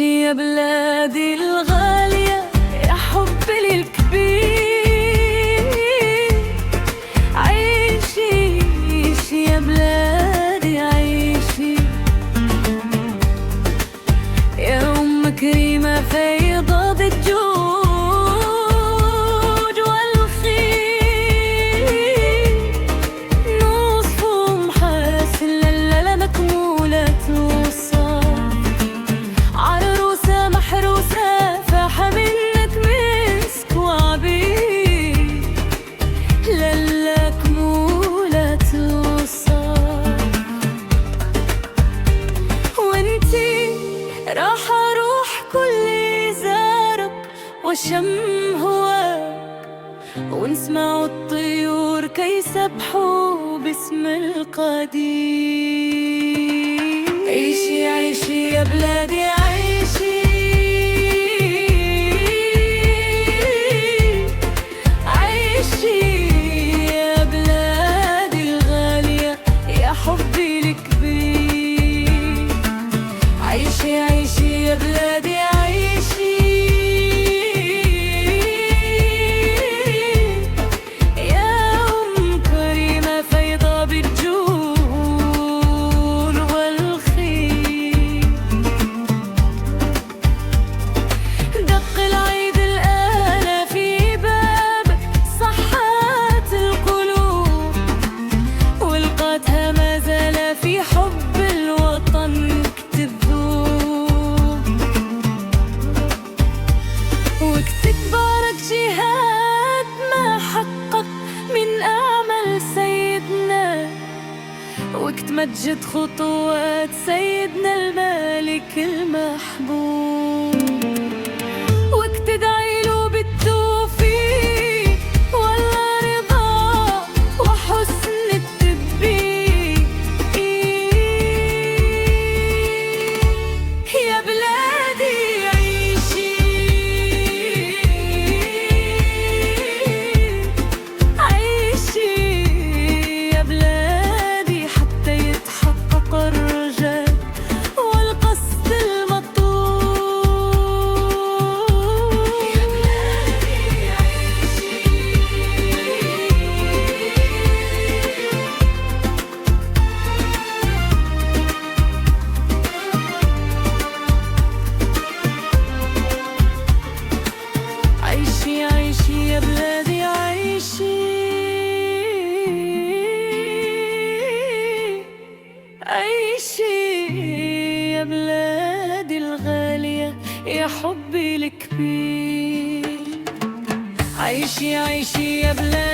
عيشي يا بلادي الغالية يا حبي الكبير، عيشي عيشي يا بلادي عيشي يا أم كريمة فيضة الجود والخير، نصف محاسن للا مكمولة وصال، عروسة محروسة فاحة منك مسك وعبير، للا كمولة وصال. وانتي راح اروح كل زارك وشم هواك، ونسمع الطيور كي يسبحوا باسم القدير. عيشي عيشي يا بلادي عيشي، عيشي يا بلادي الغالية يا حبي الكبير، عيشي عيشي يا بلادي عيشي يا أم كريمة فيضة بالجود والخير. دق العيد الآن في بابك صحات القلوب، ولقاتها ما زال في حب الوطن تذوب، وتكبرك جهاد ما حقق من أعمال سيدنا، وتمجد خطوات سيدنا الملك المحبوب، وتدعي له بالتوفيق والرضا وحسن التدبير. يا بلادي عيشي، عيشي يا بلادي حتى يتحقق الرجاء والقصد المطلوب. يا بلادي عيشي، عيشي عيشي يا بلادي عيشي، عيشي يا بلادي الغالية يا حبي الكبير، عيشي عيشي يا بلادي